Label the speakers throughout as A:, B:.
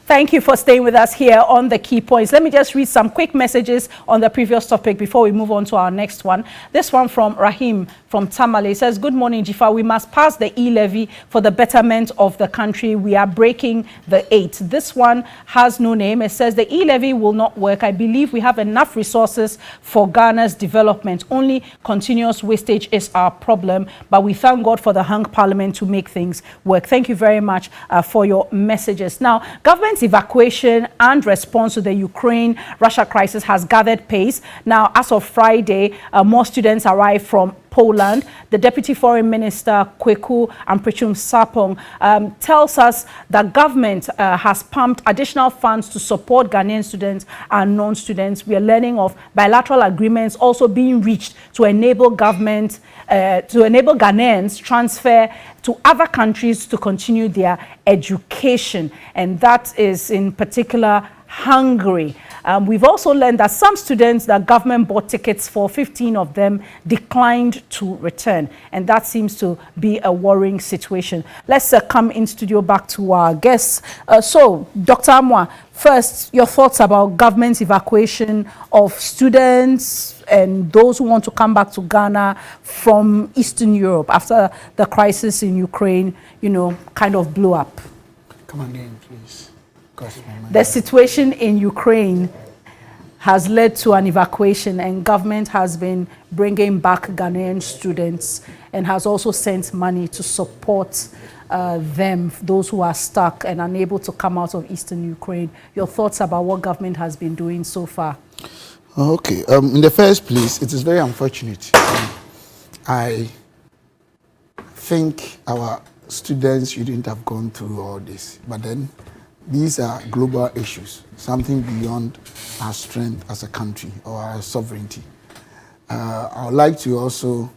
A: Thank you for staying with us here on the key points. Let me just read some quick messages on the previous topic before we move on to our next one. This one from Rahim from Tamale says, good morning, Jifa. We must pass the e-levy for the betterment of the country. We are breaking the 8. This one has no name. It says the e-levy will not work. I believe we have enough resources for Ghana's development. Only continuous wastage is our problem, but we thank God for the hung parliament to make things work. Thank you very much for your messages. Now, government's evacuation and response to the Ukraine-Russia crisis has gathered pace. Now, as of Friday, more students arrived from Poland. The Deputy Foreign Minister, Kweku Amprichum Sapong, tells us that government has pumped additional funds to support Ghanaian students and non-students. We are learning of bilateral agreements also being reached to enable government, to enable Ghanaians transfer to other countries to continue their education. And that is in particular Hungary. We've also learned that some students that government bought tickets for, 15 of them declined to return. And that seems to be a worrying situation. Let's come in studio back to our guests. So, Dr. Amwa, first, your thoughts about government's evacuation of students and those who want to come back to Ghana from Eastern Europe after the crisis in Ukraine, kind of blew up.
B: Come again, please.
A: The situation in Ukraine has led to an evacuation, and government has been bringing back Ghanaian students and has also sent money to support them, those who are stuck and unable to come out of Eastern Ukraine. Your thoughts about what government has been doing so far?
B: Okay. In the first place, it is very unfortunate. I think our students shouldn't have gone through all this, but then these are global issues, something beyond our strength as a country or our sovereignty. I would like to also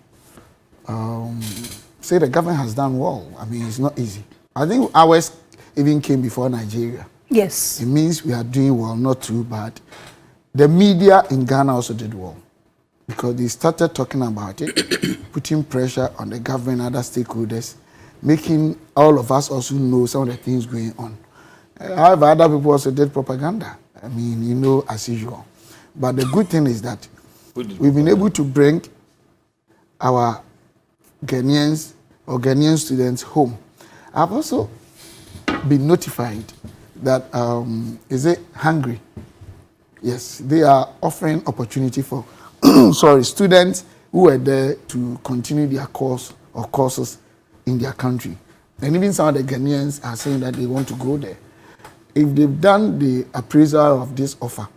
B: say the government has done well. I mean, it's not easy. I think ours even came before Nigeria.
A: Yes.
B: It means we are doing well, not too bad. The media in Ghana also did well because they started talking about it, putting pressure on the government and other stakeholders, making all of us also know some of the things going on. However, other people also did propaganda. I mean, as usual. But the good thing is that we've been able to bring our Ghanaians or Ghanaian students home. I've also been notified that, is it Hungary? Yes, they are offering opportunity for students who are there to continue their course or courses in their country. And even some of the Ghanaians are saying that they want to go there. If they've done the appraisal of this offer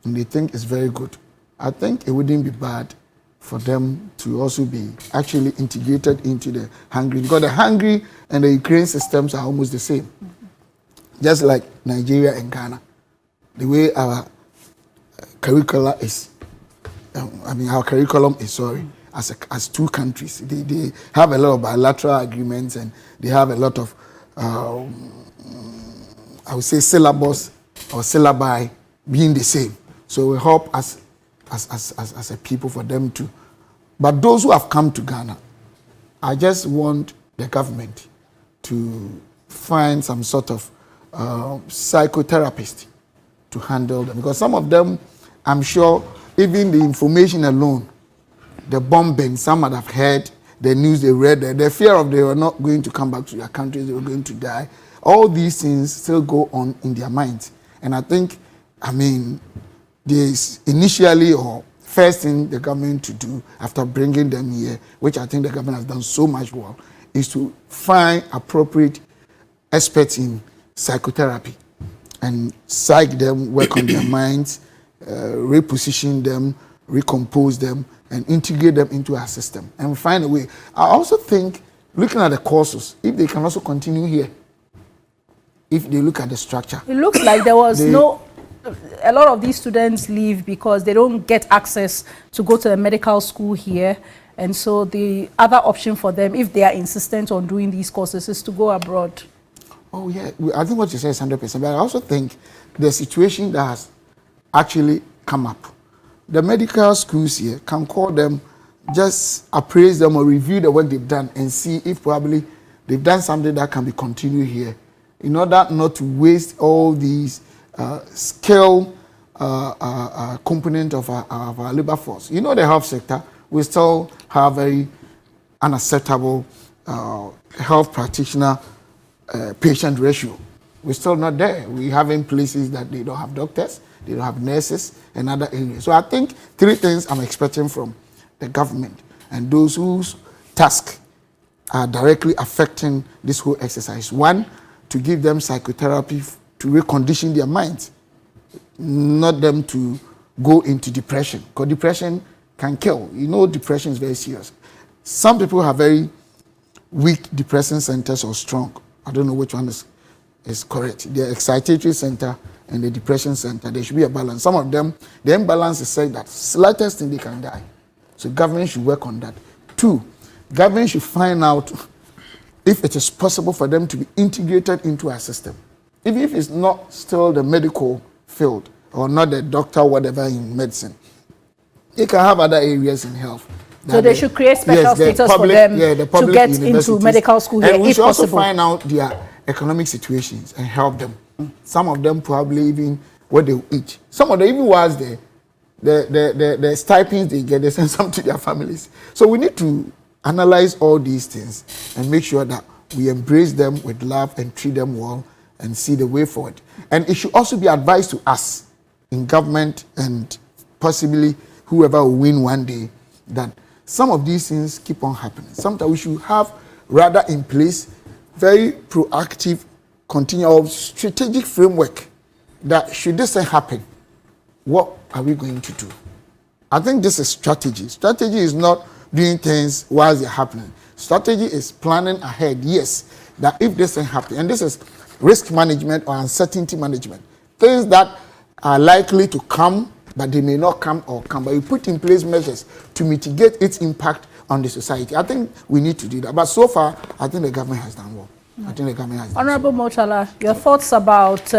B: and they think it's very good, I think it wouldn't be bad for them to also be actually integrated into the Hungary, because the Hungary and the Ukraine systems are almost the same. Just like Nigeria and Ghana, the way our curriculum is, as two countries. They have a lot of bilateral agreements and they have a lot of I would say syllabus or syllabi being the same. So we hope as a people for them to. But those who have come to Ghana, I just want the government to find some sort of psychotherapist to handle them. Because some of them, I'm sure, even the information alone, the bombing, some might have heard, the news they read, the fear of they were not going to come back to their countries, they were going to die. All these things still go on in their minds. And I think, there's initially or first thing the government to do after bringing them here, which I think the government has done so much well, is to find appropriate experts in psychotherapy and psych them, work on their minds, reposition them, recompose them, and integrate them into our system and find a way. I also think, looking at the courses, if they can also continue here, if they look at the structure.
A: It looks like there was a lot of these students leave because they don't get access to go to the medical school here. And so the other option for them, if they are insistent on doing these courses, is to go abroad.
B: Oh, yeah. I think what you say is 100%. But I also think the situation that has actually come up, the medical schools here can call them, just appraise them or review the work they've done and see if probably they've done something that can be continued here in order not to waste all these skill component of our labor force. You know, the health sector, we still have very unacceptable health practitioner patient ratio. We're still not there. We have in places that they don't have doctors, they don't have nurses, and other areas. So I think 3 things I'm expecting from the government and those whose task are directly affecting this whole exercise. 1, to give them psychotherapy to recondition their minds, not them to go into depression, because depression can kill. You know, depression is very serious. Some people have very weak depression centers or strong. I don't know which one is correct. The excitatory center and the depression center, there should be a balance. Some of them, the imbalance is said that slightest thing they can die. So government should work on that. 2, government should find out if it is possible for them to be integrated into our system. Even if it's not still the medical field or not the doctor, whatever in medicine, they can have other areas in health.
A: So they should create special status for them to get into medical school here,
B: and we
A: if
B: should also
A: possible.
B: find out their economic situations and help them. Some of them probably even what they eat. Some of them even was the stipends they get, they send some to their families. So we need to analyze all these things and make sure that we embrace them with love and treat them well and see the way forward. And it should also be advised to us in government and possibly whoever will win one day that some of these things keep on happening. Sometimes we should have rather in place very proactive, continuous strategic framework that should this thing happen, what are we going to do? I think this is strategy. Strategy is not doing things while they're happening. Strategy is planning ahead, yes, that if this thing happens, and this is risk management or uncertainty management, things that are likely to come, but they may not come or come, but you put in place measures to mitigate its impact on the society. I think we need to do that. But so far, I think the government has done well. I think the government has done
A: Honorable Mochala, your thoughts about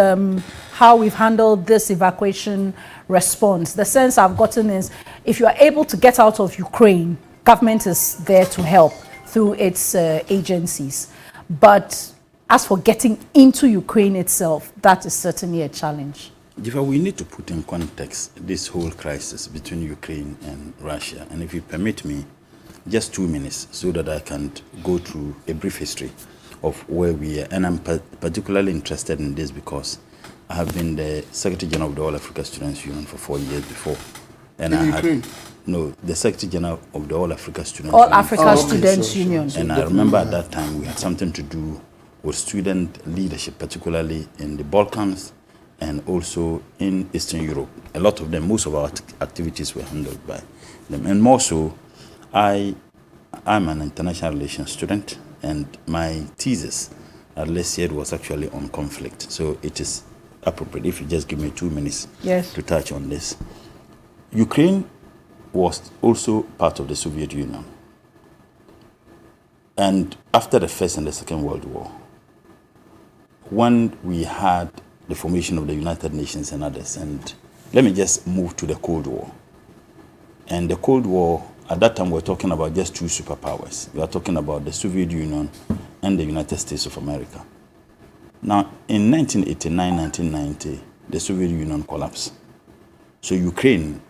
A: how we've handled this evacuation response. The sense I've gotten is if you are able to get out of Ukraine, government is there to help through its agencies. But as for getting into Ukraine itself, that is certainly a challenge.
C: We need to put in context this whole crisis between Ukraine and Russia. And if you permit me, just 2 minutes so that I can go through a brief history of where we are. And I'm particularly interested in this because I have been the Secretary General of the All Africa Students Union for 4 years before. And
B: in Ukraine?
C: No, the Secretary General of the All Africa Students
A: All
C: Union.
A: Africa Students Union.
C: And I remember at that time we had something to do with student leadership, particularly in the Balkans and also in Eastern Europe. A lot of them, most of our activities were handled by them. And more so, I'm an international relations student, and my thesis at last year was actually on conflict. So it is appropriate if you just give me 2 minutes to touch on this. Ukraine was also part of the Soviet Union. And after the First and the Second World War, when we had the formation of the United Nations and others, and let me just move to the Cold War. And the Cold War, at that time, we're talking about just 2 superpowers. We are talking about the Soviet Union and the United States of America. Now, in 1989, 1990, the Soviet Union collapsed. So Ukraine,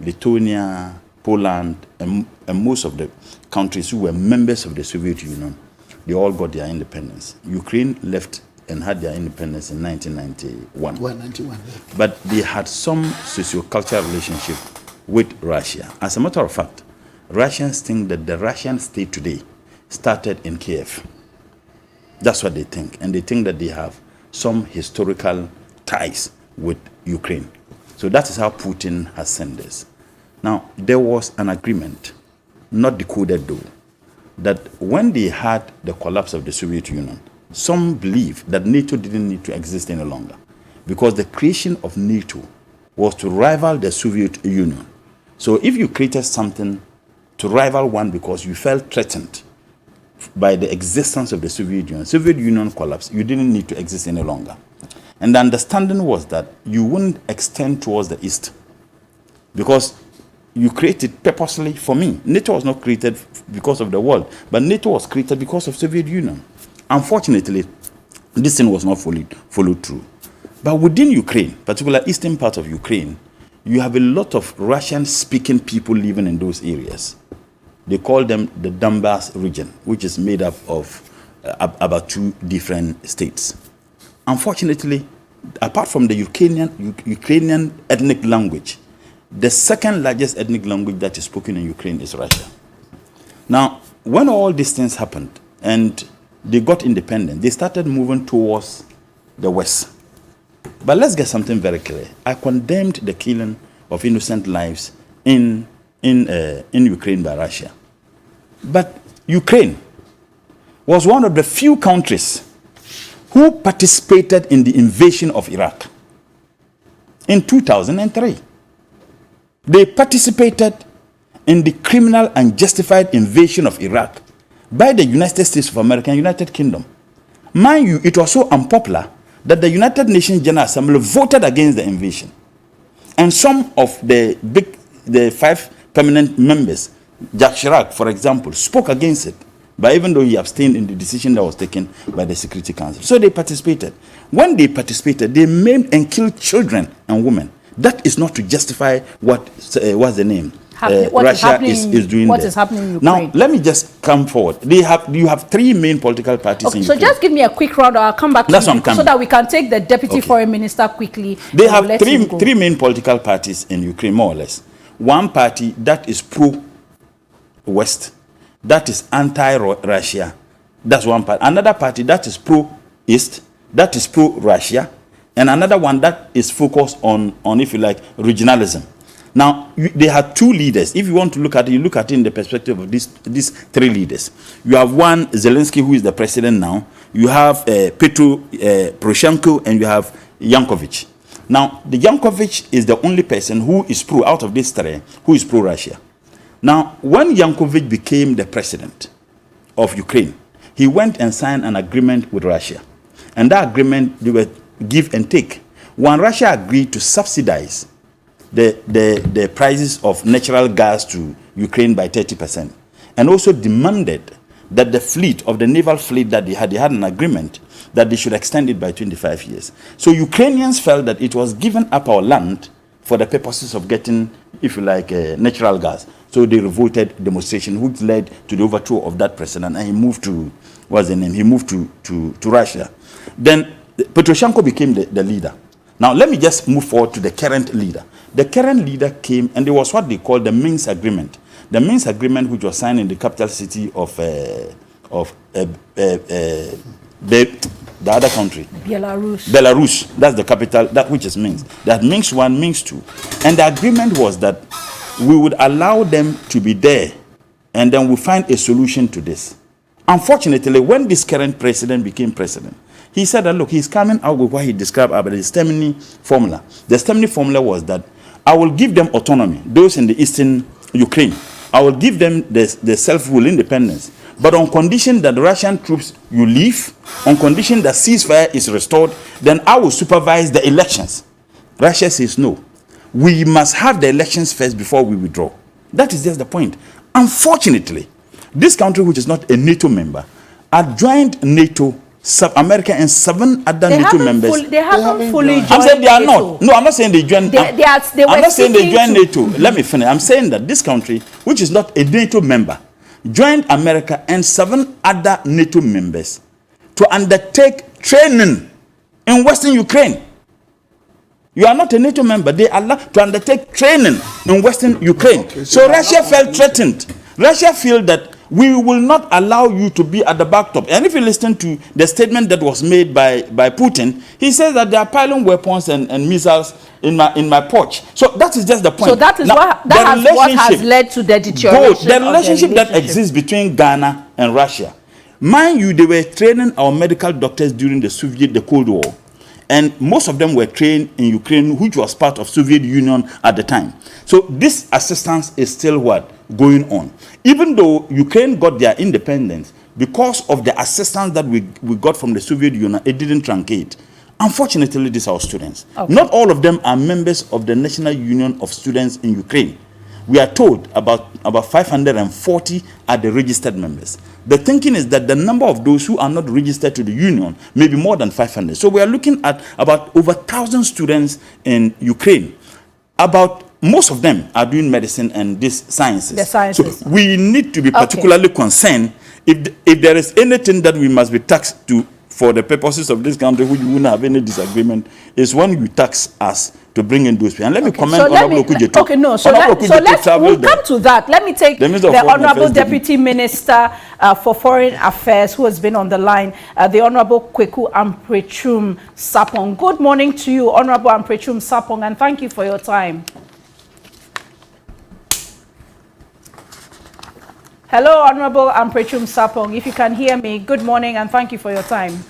C: Lithuania, Poland, and most of the countries who were members of the Soviet Union, they all got their independence. Ukraine left and had their independence in 1991.
B: 91, yeah.
C: But they had some socio-cultural relationship with Russia. As a matter of fact, Russians think that the Russian state today started in Kiev. That's what they think. And they think that they have some historical ties with Ukraine. So that is how Putin has sent this. Now, there was an agreement, not decoded though, that when they had the collapse of the Soviet Union, some believe that NATO didn't need to exist any longer because the creation of NATO was to rival the Soviet Union. So if you created something to rival one because you felt threatened by the existence of the Soviet Union collapsed, you didn't need to exist any longer. And the understanding was that you wouldn't extend towards the east because you created purposely for me. NATO was not created because of the world, but NATO was created because of Soviet Union. Unfortunately, This thing was not followed through. But within Ukraine, particularly eastern part of Ukraine, you have a lot of Russian-speaking people living in those areas. They call them the Donbas region, which is made up of about 2 different states. Unfortunately, apart from the Ukrainian ethnic language, the second largest ethnic language that is spoken in Ukraine is Russian. Now, when all these things happened and they got independent, they started moving towards the west. But let's get something very clear. I condemned the killing of innocent lives in Ukraine by Russia. But Ukraine was one of the few countries who participated in the invasion of Iraq in 2003. They participated in the criminal and justified invasion of Iraq by the United States of America and United Kingdom. Mind you, it was so unpopular that the United Nations General Assembly voted against the invasion. And some of the 5 permanent members, Jacques Chirac, for example, spoke against it, but even though he abstained in the decision that was taken by the Security Council. So they participated. When they participated, they maimed and killed children and women. That is not to justify what's the name? Russia is doing.
A: What is happening in Ukraine?
C: Now, let me just come forward. You have 3 main political parties in Ukraine.
A: So just give me a quick round. I'll come back to you so that we can take the deputy foreign minister quickly.
C: They have 3 main political parties in Ukraine, more or less. One party that is pro-West, that is anti-Russia. That's one party. Another party that is pro-East, that is pro-Russia, and another one that is focused on if you like, regionalism. Now, they had 2 leaders. If you want to look at it, you look at it in the perspective of these 3 leaders. You have one, Zelensky, who is the president now. You have Petro Poroshenko, and you have Yankovic. Now, the Yankovic is the only person who is out of these 3, who is pro-Russia. Now, when Yankovic became the president of Ukraine, he went and signed an agreement with Russia. And that agreement, they were give and take. When Russia agreed to subsidize the prices of natural gas to Ukraine by 30%, and also demanded that the fleet, of the naval fleet that they had an agreement that they should extend it by 25 years. So Ukrainians felt that it was given up our land for the purposes of getting, if you like, natural gas. So they revolted, demonstration, which led to the overthrow of that president, and he moved to, what's the name? He moved to Russia. Then Poroshenko became the leader. Now let me just move forward to the current leader. The current leader came, and there was what they call the Minsk Agreement. The Minsk Agreement, which was signed in the capital city of the other country. Belarus. That's the capital, that which is Minsk. That Minsk 1, Minsk 2. And the agreement was that we would allow them to be there, and then we'll find a solution to this. Unfortunately, when this current president became president, he said that, look, he's coming out with what he described as the Stemny formula. The Stemny formula was that I will give them autonomy, those in the eastern Ukraine. I will give them the self-rule, independence. But on condition that Russian troops, you leave, on condition that ceasefire is restored, then I will supervise the elections. Russia says no. We must have the elections first before we withdraw. That is just the point. Unfortunately, this country, which is not a NATO member, adjoined NATO, America, and 7 other NATO members.
A: They haven't fully joined.
C: I'm saying they are
A: NATO.
C: not. No, I'm not saying they joined. I'm not saying they joined NATO. Let me finish. I'm saying that this country, which is not a NATO member, joined America and 7 other NATO members to undertake training in Western Ukraine. You are not a NATO member. They are allowed to undertake training in Western Ukraine. Okay, so Russia felt threatened. Russia feels that we will not allow you to be at the backtop. And if you listen to the statement that was made by Putin, he says that they are piling weapons and missiles in my porch. So that is just the point.
A: So that is what has led to the deterioration.
C: The relationship that exists between Ghana and Russia. Mind you, they were training our medical doctors during the Cold War. And most of them were trained in Ukraine, which was part of Soviet Union at the time. So this assistance is still going on. Even though Ukraine got their independence, because of the assistance that we got from the Soviet Union, it didn't truncate. Unfortunately, these are our students. Okay. Not all of them are members of the National Union of Students in Ukraine. We are told about 540 are the registered members. The thinking is that the number of those who are not registered to the union may be more than 500. So we are looking at about over 1,000 students in Ukraine. Most of them are doing medicine and these sciences.
A: The sciences.
C: So we need to be particularly concerned if there is anything that we must be taxed to for the purposes of this country, which we wouldn't have any disagreement, is when you tax us to bring in those people. And let me comment on Honorable Kujetu.
A: Okay, no, so we'll come to that. Let me take the Honorable Deputy Minister for Foreign Affairs, who has been on the line, the Honorable Kweku Amprechum Sapong. Good morning to you, Honorable Amprechum Sapong, and thank you for your time. Hello, Honorable Amprechum Sapong. If you can hear me, good morning and thank you for your time.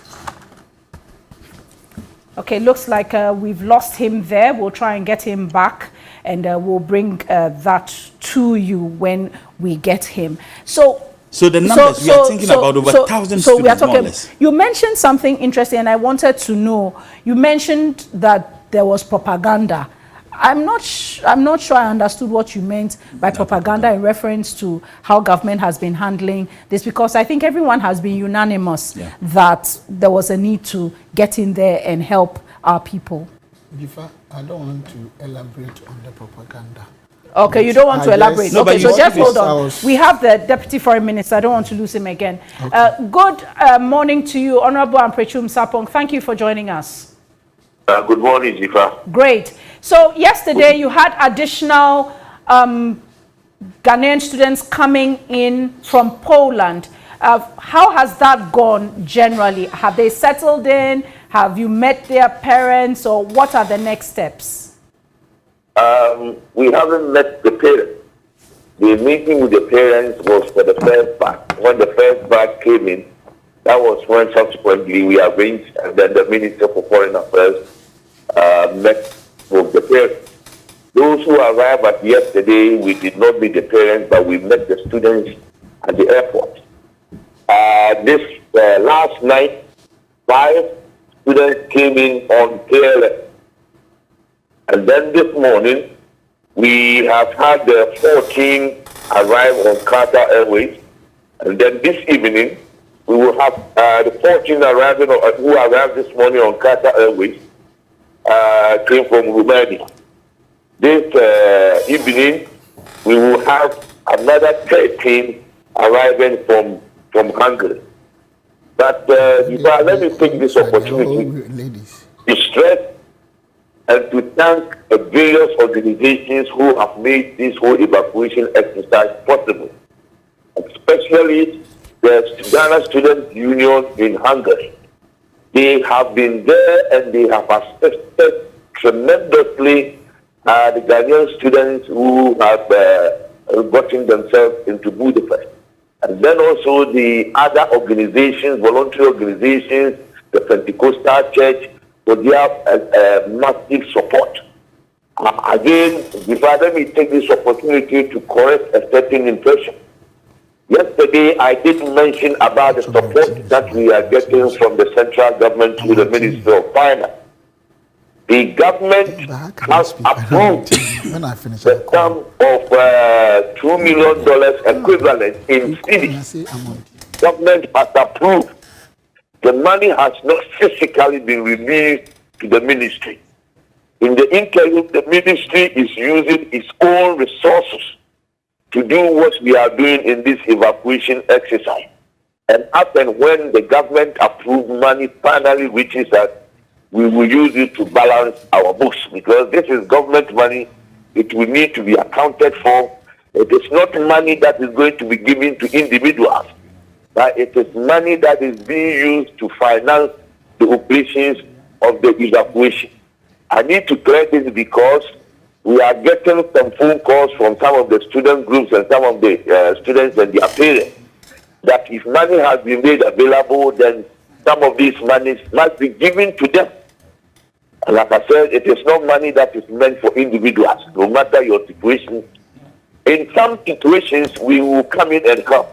A: Okay, looks like we've lost him there. We'll try and get him back, and we'll bring that to you when we get him. So the numbers, we are thinking about over 1,000 students, we are talking, more or less. You mentioned something interesting, and I wanted to know. You mentioned that there was propaganda. I'm not sure I understood what you meant by propaganda in reference to how government has been handling this, because I think everyone has been unanimous that there was a need to get in there and help our people.
B: I don't want to elaborate on the propaganda.
A: Okay, you don't want to elaborate. Okay, so just hold on. We have the Deputy Foreign Minister. I don't want to lose him again. Okay. Good morning to you, Honorable Amprechum Sapong. Thank you for joining us.
D: Good morning, Jifa.
A: Great. So yesterday you had additional Ghanaian students coming in from Poland. How has that gone generally? Have they settled in? Have you met their parents, or what are the next steps?
D: We haven't met the parents. The meeting with the parents was for the first batch. When the first batch came in, that was when subsequently we arranged, and then the Minister for Foreign Affairs met with the parents. Those who arrived at yesterday, we did not meet the parents, but we met the students at the airport. This last night, 5 students came in on KLM. And then this morning, we have had the 14 arrive on Qatar Airways. And then this evening, we will have the 14 arriving who arrived this morning on Qatar Airways came from Romania. This evening, we will have another 13 arriving from Hungary. But let me take this opportunity to stress and to thank the various organizations who have made this whole evacuation exercise possible, especially the Ghana Student Union in Hungary. They have been there and they have assisted tremendously the Ghanaian students who have gotten themselves into Budapest. And then also the other organizations, voluntary organizations, the Pentecostal Church, for their massive support. Again, let me take this opportunity to correct a certain impression. Yesterday, I did mention about the support that we are getting from the central government to the Ministry of Finance. The government has approved the sum of $2 million equivalent in cities. Government has approved. The money has not physically been released to the ministry. In the interim, the ministry is using its own resources to do what we are doing in this evacuation exercise. And up and when the government approved money finally reaches us, we will use it to balance our books, because this is government money. It will need to be accounted for. It is not money that is going to be given to individuals, but it is money that is being used to finance the operations of the evacuation. I need to clear this because we are getting some phone calls from some of the student groups and some of the students and their parents that if money has been made available, then some of these monies must be given to them. And like I said, it is not money that is meant for individuals, no matter your situation. In some situations, we will come in and help.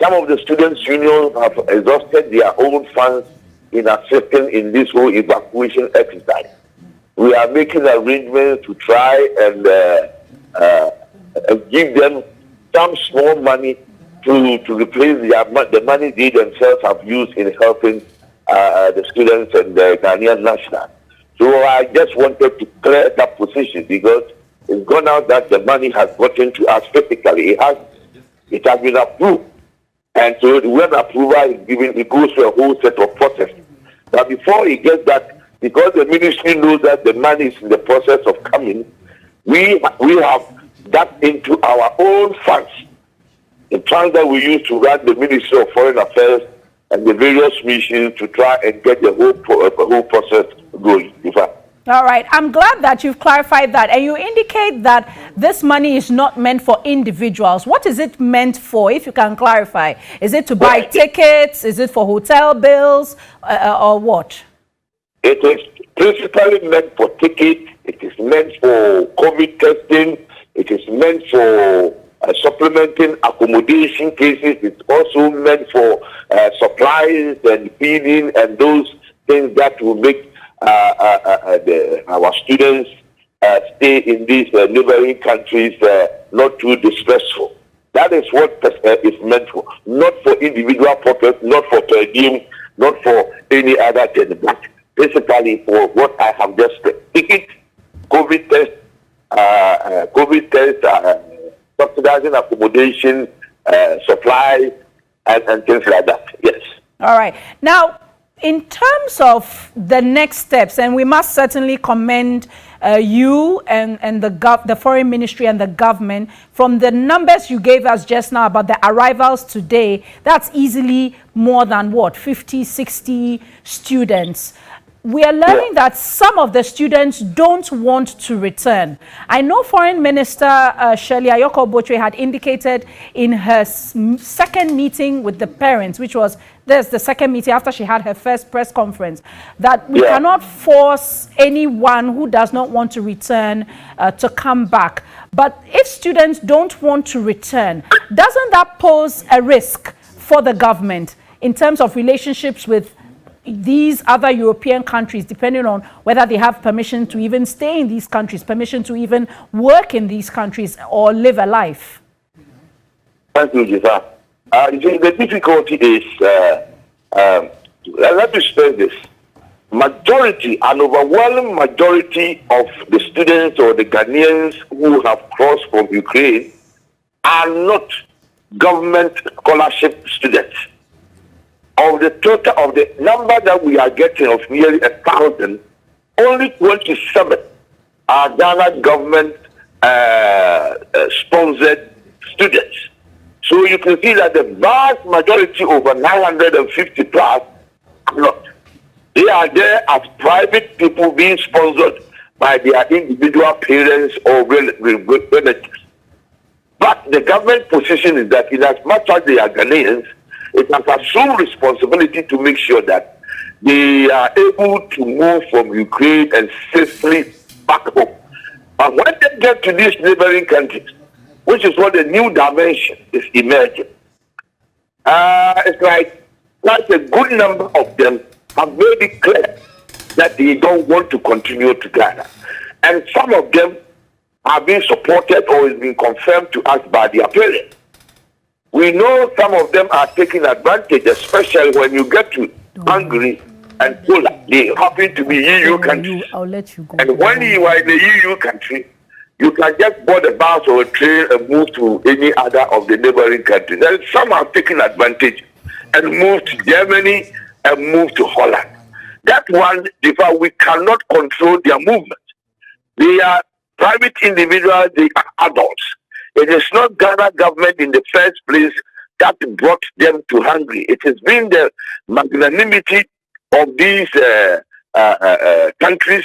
D: Some of the students' unions have exhausted their own funds in assisting in this whole evacuation exercise. We are making arrangements to try and and give them some small money to replace the money they themselves have used in helping the students and the Ghanaian national. So I just wanted to clear that position because it's gone out that the money has gotten to us physically. It has been approved. And so when approval is given, it goes through a whole set of process. But before it gets that, because the ministry knows that the money is in the process of coming, we have that into our own funds, the funds that we use to run the Ministry of Foreign Affairs and the various missions to try and get the whole process going.
A: All right. I'm glad that you've clarified that. And you indicate that this money is not meant for individuals. What is it meant for, if you can clarify? Is it to buy tickets? Is it for hotel bills? Or what?
D: It is principally meant for tickets. It is meant for COVID testing. It is meant for supplementing accommodation cases. It's also meant for supplies and feeding and those things that will make our students stay in these neighboring countries not too distressful. That is what it's meant for. Not for individual purpose, not for per diem, not for any other thing, but basically for what I have just said. Ticket, COVID test, subsidizing accommodation, supply, and things like that. Yes.
A: All right. Now, in terms of the next steps, and we must certainly commend you and the foreign ministry and the government, from the numbers you gave us just now about the arrivals today, that's easily more than what, 50, 60 students. We are learning that some of the students don't want to return. I know Foreign Minister Shirley Ayoko Botre had indicated in her second meeting with the parents, which was the second meeting after she had her first press conference, that we cannot force anyone who does not want to return to come back. But if students don't want to return, doesn't that pose a risk for the government in terms of relationships with these other European countries, depending on whether they have permission to even stay in these countries, permission to even work in these countries or live a life?
D: Thank you, Jifa. The difficulty is, let me explain this. An overwhelming majority of the students or the Ghanaians who have crossed from Ukraine are not government scholarship students. Of the total of the number that we are getting of nearly 1,000, only 27 are Ghana government sponsored students. So you can see that the vast majority, over 950 plus, are not. They are there as private people being sponsored by their individual parents or relatives. But the government position is that in as much as they are Ghanaians, it has assumed responsibility to make sure that they are able to move from Ukraine and safely back home. But when they get to these neighboring countries, which is what the new dimension is emerging, it's like quite a good number of them have made it clear that they don't want to continue to Ghana. And some of them are being supported or is being confirmed to us by their parents. We know some of them are taking advantage, especially when you get to Hungary and Poland. They happen to be EU countries.
A: I'll let you go.
D: And when you are in a EU country, you can just board a bus or a train and move to any other of the neighboring countries. And some are taking advantage and move to Germany and move to Holland. That one, we cannot control their movement. They are private individuals, they are adults. It is not Ghana government in the first place that brought them to Hungary. It has been the magnanimity of these countries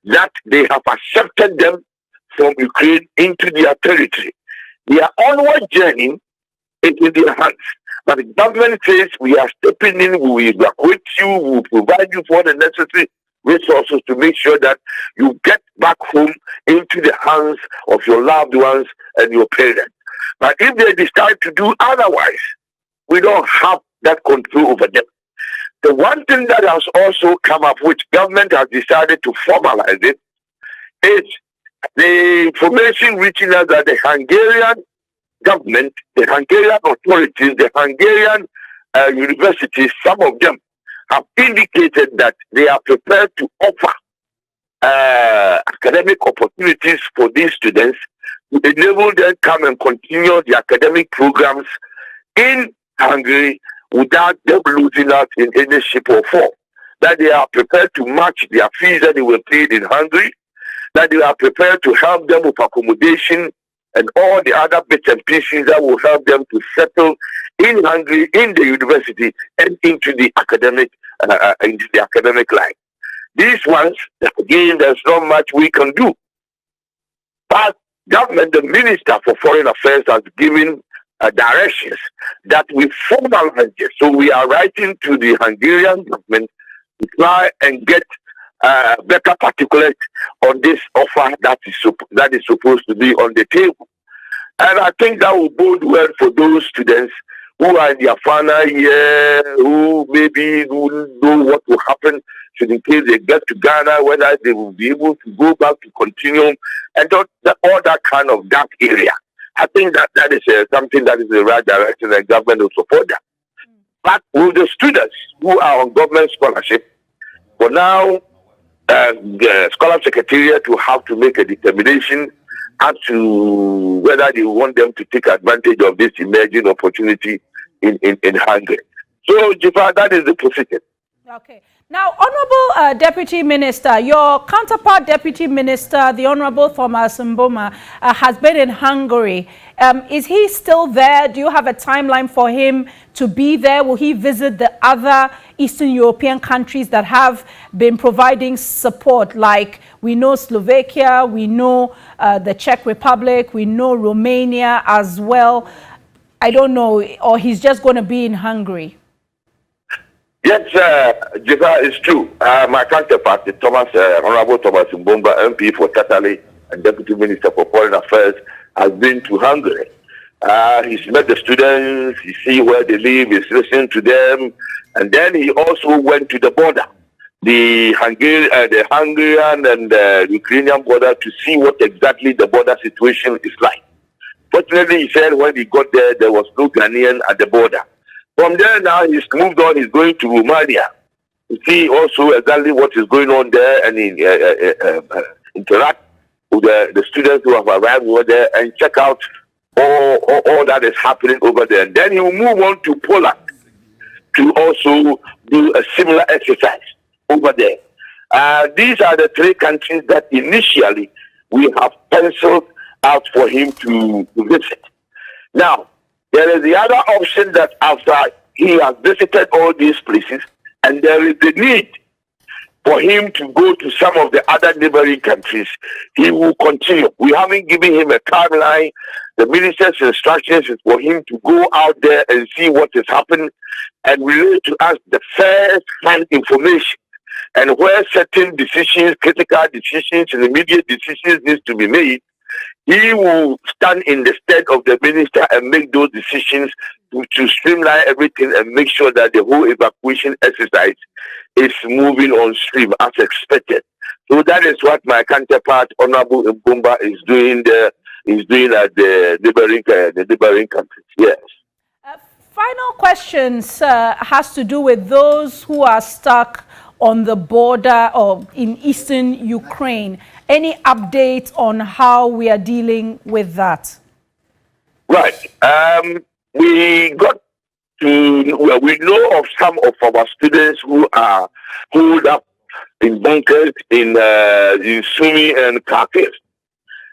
D: that they have accepted them from Ukraine into their territory. Their onward journey is in their hands. But the government says we are stepping in, we will evacuate you, we will provide you for the necessary resources to make sure that you get back home into the hands of your loved ones and your parents. But if they decide to do otherwise, we don't have that control over them. The one thing that has also come up, which government has decided to formalize it, is the information reaching us that the Hungarian government, the Hungarian authorities, the Hungarian universities, some of them have indicated that they are prepared to offer academic opportunities for these students to enable them come and continue the academic programs in Hungary without them losing out in any shape or form. That they are prepared to match their fees that they were paid in Hungary, that they are prepared to help them with accommodation and all the other bits and pieces that will help them to settle in Hungary, in the university, and into the academic life. These ones, again, there's not much we can do. But government, the Minister for Foreign Affairs has given directions that we formalize it. So we are writing to the Hungarian government to try and get better particulars on this offer that is supposed to be on the table. And I think that will bode well for those students who are in their final year, who maybe wouldn't know what will happen should in case they get to Ghana, whether they will be able to go back to continue and all that kind of dark area. I think that is something that is the right direction, and government will support that. But with the students who are on government scholarship, for now, the Scholar Secretariat will have to make a determination as to whether they want them to take advantage of this emerging opportunity in Hungary. So, Jifa, that is the position.
A: Okay. Now, Honorable Deputy Minister, your counterpart Deputy Minister, the Honorable Thomas Mboma, has been in Hungary. Is he still there? Do you have a timeline for him to be there? Will he visit the other Eastern European countries that have been providing support? Like we know Slovakia, we know the Czech Republic, we know Romania as well. I don't know, or he's just going to be in Hungary?
D: Yes, Jiva, it's true. My counterpart, Honorable Thomas Mbomba, MP for Tatale and Deputy Minister for Foreign Affairs, has been to Hungary. He's met the students, he see where they live, he's listening to them, and then he also went to the border, the Hungarian and Ukrainian border, to see what exactly the border situation is like. Fortunately, he said when he got there, there was no Ghanaian at the border. From there now, he's moved on, he's going to Romania to see also exactly what is going on there and interact with the students who have arrived over there and check out all that is happening over there. And then he will move on to Poland to also do a similar exercise over there. These are the three countries that initially we have penciled out for him to visit. Now, there is the other option that after he has visited all these places, and there is the need for him to go to some of the other neighboring countries, he will continue. We haven't given him a timeline. The minister's instructions is for him to go out there and see what is happening and relate to us the first-hand information. And where certain decisions, critical decisions, and immediate decisions need to be made, he will stand in the stead of the minister and make those decisions to streamline everything and make sure that the whole evacuation exercise is moving on stream as expected. So that is what my counterpart, Honorable Mbumba, is doing there. Is doing at the neighboring countries. Yes.
A: Final questions has to do with those who are stuck on the border or in eastern Ukraine. Any update on how we are dealing with that?
D: Right. We know of some of our students who are holed up in bunkers in Sumy and Kharkiv.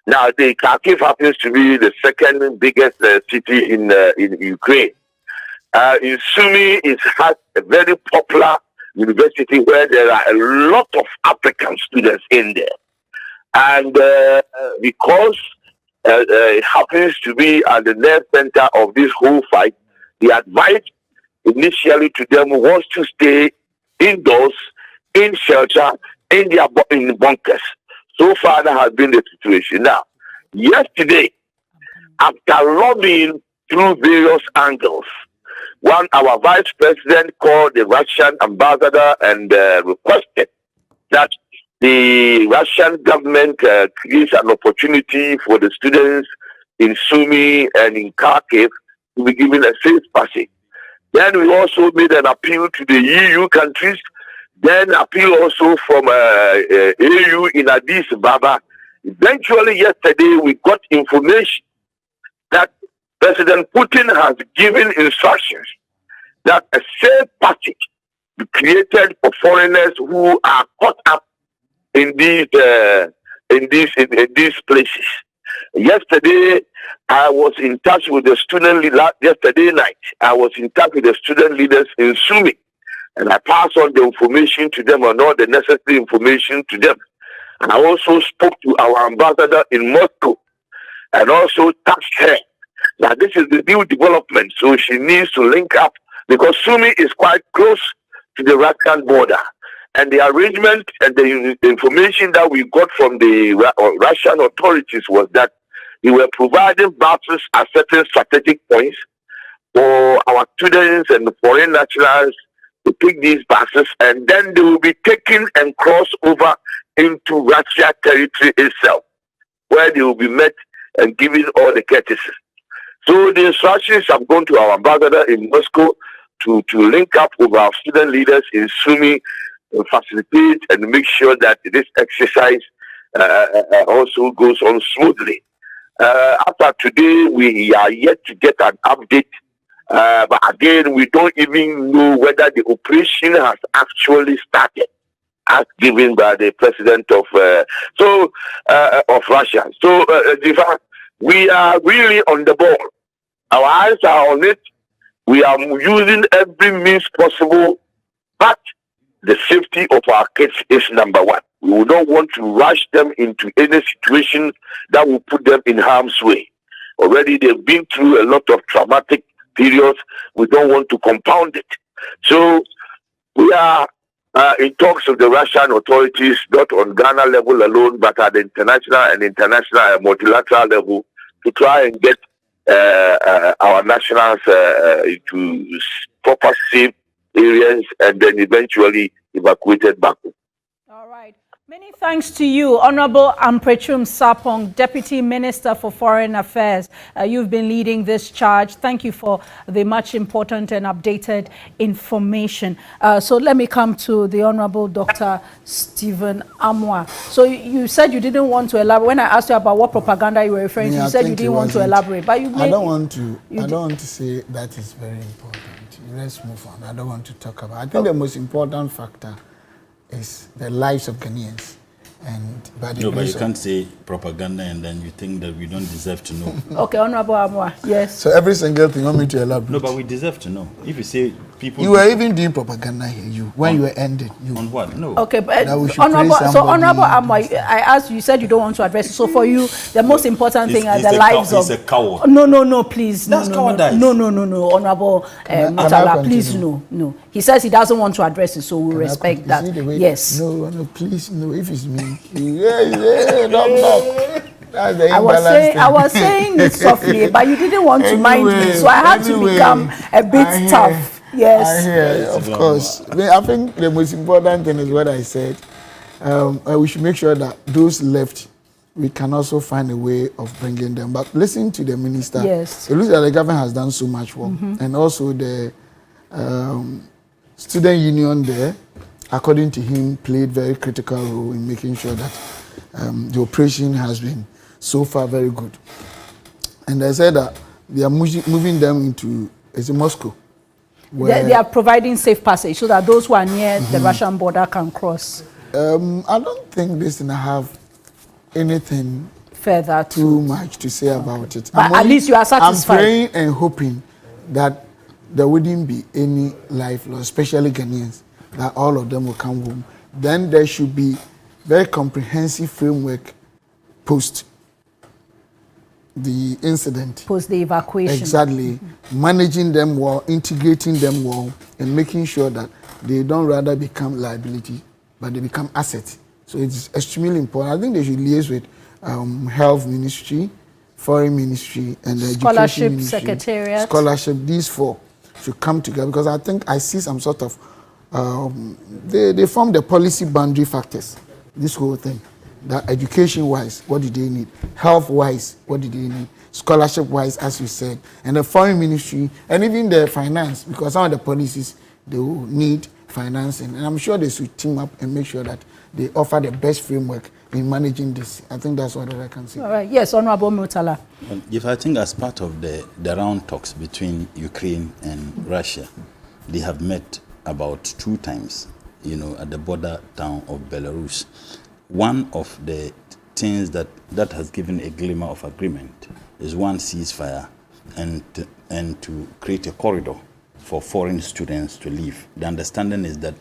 D: Now, the Kharkiv happens to be the second biggest city in Ukraine. In Sumy, it has a very popular university where there are a lot of African students in there. And because it happens to be at the nerve center of this whole fight, the advice initially to them was to stay indoors, in shelter, in bunkers. So far, that has been the situation. Now, yesterday, after lobbying through various angles, our vice president called the Russian ambassador and requested that the Russian government creates an opportunity for the students in Sumy and in Kharkiv to be given a safe passage. Then we also made an appeal to the EU countries, then appeal also from AU in Addis Ababa. Eventually, yesterday, we got information that President Putin has given instructions that a safe passage be created for foreigners who are caught up in these places. Yesterday, I was in touch with the student leader. Yesterday night, I was in touch with the student leaders in Sumy, and I passed on the information to them and all the necessary information to them. And I also spoke to our ambassador in Moscow and also touched her that this is the new development, so she needs to link up because Sumy is quite close to the Russian border. And the arrangement and the information that we got from the Russian authorities was that they were providing buses at certain strategic points for our students and the foreign nationals to pick these buses, and then they will be taken and cross over into Russia territory itself, where they will be met and given all the courtesies. So the instructions have gone to our ambassador in Moscow to link up with our student leaders in Sumy, facilitate and make sure that this exercise also goes on smoothly. After today, we are yet to get an update, but again, we don't even know whether the operation has actually started, as given by the president of Russia. So, we are really on the ball. Our eyes are on it. We are using every means possible, but the safety of our kids is number one. We will not want to rush them into any situation that will put them in harm's way. Already they've been through a lot of traumatic periods. We don't want to compound it. So we are in talks with the Russian authorities, not on Ghana level alone, but at the international and multilateral level, to try and get our nationals into proper safe areas and then eventually evacuated back home.
A: All right. Many thanks to you, Honorable Amprechum Sarpong, Deputy Minister for Foreign Affairs. You've been leading this charge. Thank you for the much important and updated information. So let me come to the Honorable Dr. Stephen Amwa. So you said you didn't want to elaborate. When I asked you about what propaganda you were referring to, you said you didn't want to elaborate. But you
B: I don't want to say that is very important. Let's move on. I don't want to talk about it. I think the most important factor is the lives of Ghanaians. But you
C: can't say propaganda and then you think that we don't deserve to know.
A: Okay, Honorable Amwa, yes.
B: So every single thing you want me to elaborate?
C: No, but we deserve to know. If you say people...
B: You were even doing propaganda here, when you were ended.
C: On what? No.
A: Okay, but Honorable Amwa, I asked you, said you don't want to address it. So for you, the most important thing are the lives of...
C: He's a coward.
A: No, please.
C: That's cowardice.
A: No, Honorable Mutala, please, no. He says he doesn't want to address it, so we'll respect that. Yes.
B: No, please, no. If it's me, no.
A: I was saying it softly, but you didn't want to mind me, so I had to become a bit tough. Yes.
B: I hear, of course. I think the most important thing is what I said. We should make sure that those left, we can also find a way of bringing them. But listen to the minister.
A: Yes.
B: It looks like the government has done so much work, and also the student union there, according to him, played very critical role in making sure that the operation has been so far very good. And they said that they are moving them into Moscow.
A: They are providing safe passage so that those who are near the Russian border can cross.
B: I don't think this thing have anything
A: further
B: too much to say about it.
A: But at least you are satisfied.
B: I'm praying and hoping that there wouldn't be any life loss, especially Ghanaians, that all of them will come home. Then there should be very comprehensive framework post the incident.
A: Post the evacuation.
B: Exactly. Managing them well, integrating them well, and making sure that they don't rather become liability, but they become assets. So it's extremely important. I think they should liaise with Health Ministry, Foreign Ministry, and the
A: Scholarship
B: Education Ministry.
A: Secretariat.
B: Scholarship, these four should come together, because I think I see some sort of, they form the policy boundary factors this whole thing. That education-wise, what do they need? Health-wise, what do they need? Scholarship-wise, as you said, and the foreign ministry, and even the finance, because some of the policies, they will need financing. And I'm sure they should team up and make sure that they offer the best framework in managing this. I think that's what I can say.
A: All right. Yes, Honorable Murtala.
C: If I think as part of the round talks between Ukraine and Russia, they have met about 2 times, at the border town of Belarus. One of the things that has given a glimmer of agreement is one ceasefire and to create a corridor for foreign students to leave. The understanding is that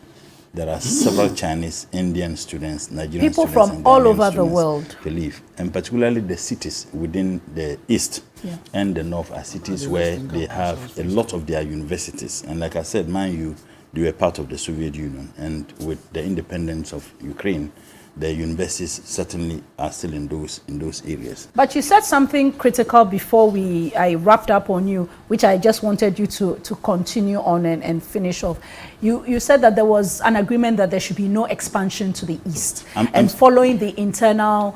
C: there are several Chinese, Indian students, Nigerian
A: people
C: students,
A: from all over the world
C: to leave, and particularly the cities within the east and the north are cities where they have a lot of their universities. And like I said, mind you, they were part of the Soviet Union, and with the independence of Ukraine, the universities certainly are still in those areas.
A: But you said something critical before I wrapped up on you, which I just wanted you to continue on and finish off. You said that there was an agreement that there should be no expansion to the east. And following the internal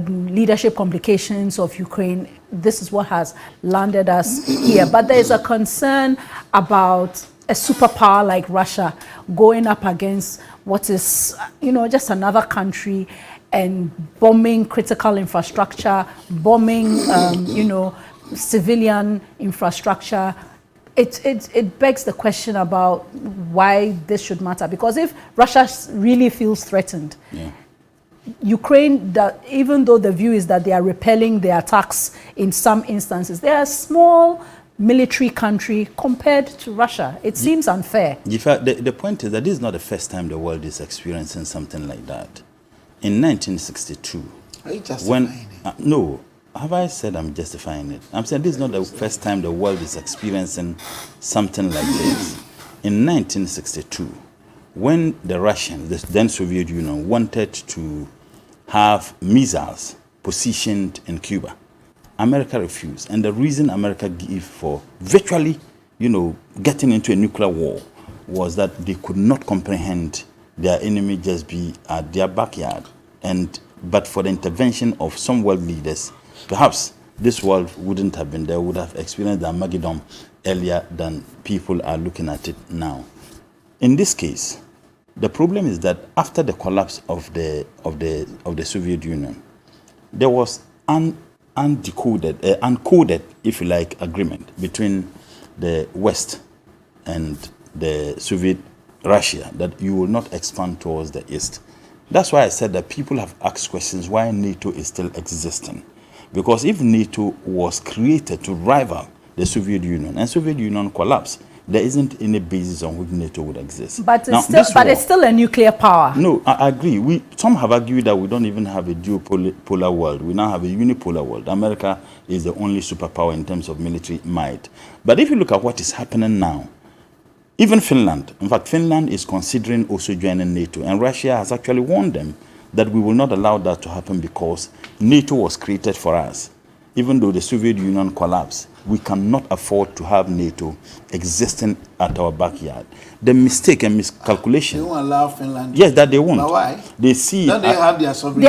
A: leadership complications of Ukraine, this is what has landed us here. But there is a concern about a superpower like Russia going up against what is, just another country and bombing critical infrastructure, bombing, civilian infrastructure. It begs the question about why this should matter. Because if Russia really feels threatened, Ukraine, even though the view is that they are repelling the attacks in some instances, they are small military country compared to Russia. It seems unfair.
C: The point is that this is not the first time the world is experiencing something like that. In 1962,
B: are you justifying it?
C: No, have I said I'm justifying it? I'm saying this is not the first time the world is experiencing something like this. In 1962, when the Russians, the then Soviet Union, wanted to have missiles positioned in Cuba, America refused. And the reason America gave for virtually, getting into a nuclear war was that they could not comprehend their enemy just be at their backyard. But for the intervention of some world leaders, perhaps this world wouldn't have been there, would have experienced the Armageddon earlier than people are looking at it now. In this case, the problem is that after the collapse of the Soviet Union, there was uncoded, if you like, agreement between the West and the Soviet Russia that you will not expand towards the East. That's why I said that people have asked questions why NATO is still existing. Because if NATO was created to rival the Soviet Union and Soviet Union collapsed, there isn't any basis on which NATO would exist.
A: But it's still a nuclear power.
C: No, I agree. Some have argued that we don't even have a duopolar world. We now have a unipolar world. America is the only superpower in terms of military might. But if you look at what is happening now, even Finland, in fact, Finland is considering also joining NATO, and Russia has actually warned them that we will not allow that to happen because NATO was created for us. Even though the Soviet Union collapsed, we cannot afford to have NATO existing at our backyard. The mistake and miscalculation.
B: They won't allow Finland.
C: Yes, that they won't.
B: But why?
C: They see.
B: Don't they have their sovereignty?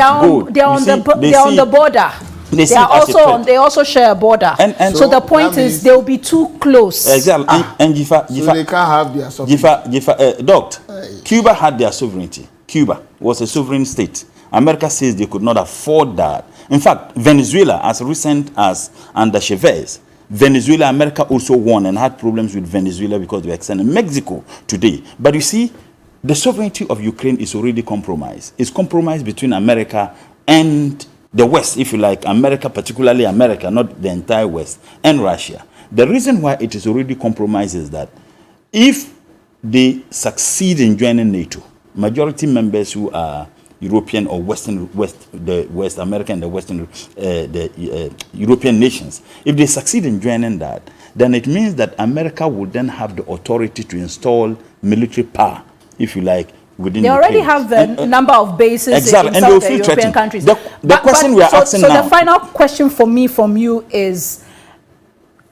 A: They are on the border. They also share a border. And so the point is they'll be too close.
C: Exactly. And
B: so they can't have their sovereignty.
C: Cuba had their sovereignty. Cuba was a sovereign state. America says they could not afford that. In fact, Venezuela, as recent as under Chavez, Venezuela, America also won and had problems with Venezuela because they were extending Mexico today. But you see, the sovereignty of Ukraine is already compromised. It's compromised between America and the West, if you like, America, particularly America, not the entire West, and Russia. The reason why it is already compromised is that if they succeed in joining NATO, majority members who are European or West America and the Western, European nations, if they succeed in joining that, then it means that America would then have the authority to install military power, if you like, within. They
A: already have the number of bases in some of the European countries.
C: The question we are asking now.
A: So the final question for me from you is,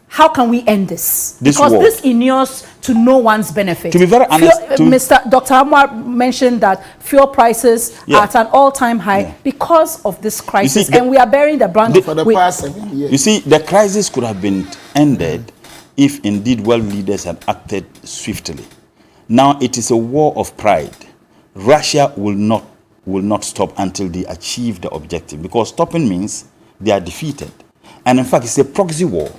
A: how can we end this?
C: This
A: because
C: war.
A: this inures to no one's benefit.
C: To be very honest,
A: Dr. Amwa mentioned that fuel prices are at an all-time high because of this crisis, and we are bearing the brunt
B: for the past 7 years.
C: You see, the crisis could have been ended if indeed world leaders had acted swiftly. Now it is a war of pride. Russia will not stop until they achieve the objective, because stopping means they are defeated. And in fact, it's a proxy war.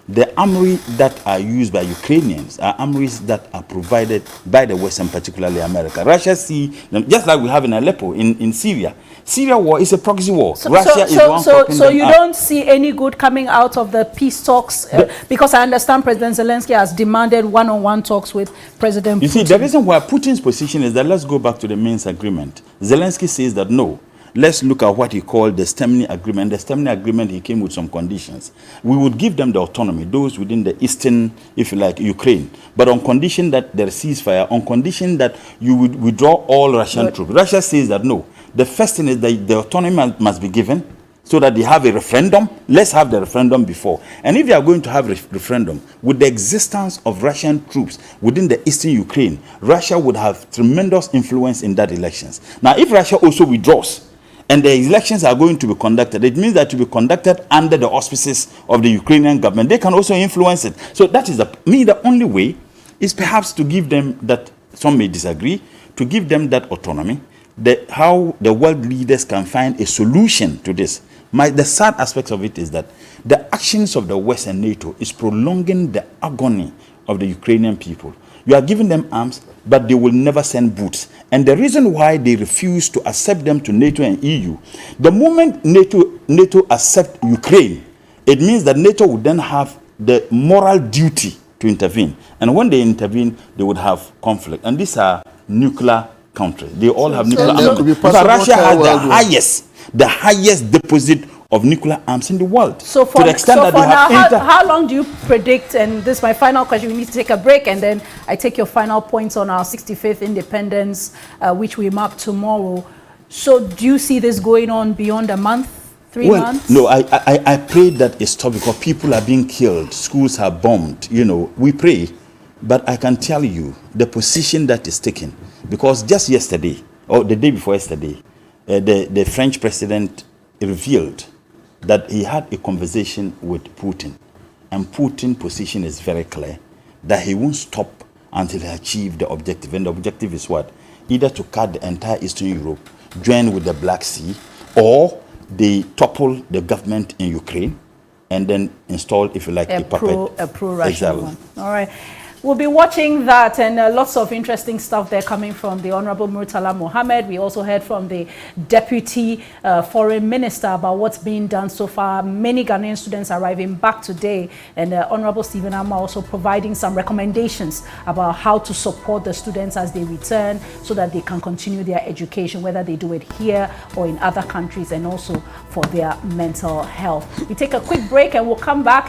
C: The armory that are used by Ukrainians are armories that are provided by the West, and particularly America. Russia see them, just like we have in Aleppo, in Syria. Syria war is a proxy war. Russia is one
A: So you don't see any good coming out of the peace talks? Because I understand President Zelensky has demanded one-on-one talks with President Putin.
C: You see, the reason why Putin's position is that let's go back to the Minsk agreement. Zelensky says that no. Let's look at what he called the Stemny Agreement. The Stemny Agreement, he came with some conditions. We would give them the autonomy, those within the eastern, if you like, Ukraine, but on condition that there is ceasefire, on condition that you would withdraw all Russian troops. Russia says that no. The first thing is that the autonomy must be given so that they have a referendum. Let's have the referendum before. And if you are going to have a referendum with the existence of Russian troops within the eastern Ukraine, Russia would have tremendous influence in that elections. Now, if Russia also withdraws, and the elections are going to be conducted, it means that to be conducted under the auspices of the Ukrainian government. They can also influence it. So that is the only way is perhaps to give them that, some may disagree, to give them that autonomy, how the world leaders can find a solution to this. The sad aspect of it is that the actions of the West and NATO is prolonging the agony of the Ukrainian people. You are giving them arms, but they will never send boots. And the reason why they refuse to accept them to NATO and EU, the moment NATO accept Ukraine, it means that NATO would then have the moral duty to intervene. And when they intervene, they would have conflict. And these are nuclear countries. They all have nuclear arms. Russia has the highest deposit of nuclear arms in the world.
A: So for, how long do you predict, and this is my final question, we need to take a break, and then I take your final points on our 65th independence, which we mark tomorrow. So do you see this going on beyond a month, 3 months?
C: No, I pray that it stops, because people are being killed, schools are bombed, we pray. But I can tell you the position that is taken, because just yesterday, or the day before yesterday, the French president revealed that he had a conversation with Putin, and Putin's position is very clear, that he won't stop until he achieves the objective. And the objective is what? Either to cut the entire Eastern Europe, join with the Black Sea, or they topple the government in Ukraine and then install, if you like, a
A: pro-Russian one. All right. We'll be watching that, and lots of interesting stuff there coming from the Honorable Murtala Mohammed. We also heard from the Deputy Foreign Minister about what's being done so far. Many Ghanaian students arriving back today, and Honorable Stephen Amma also providing some recommendations about how to support the students as they return so that they can continue their education, whether they do it here or in other countries, and also for their mental health. We take a quick break and we'll come back.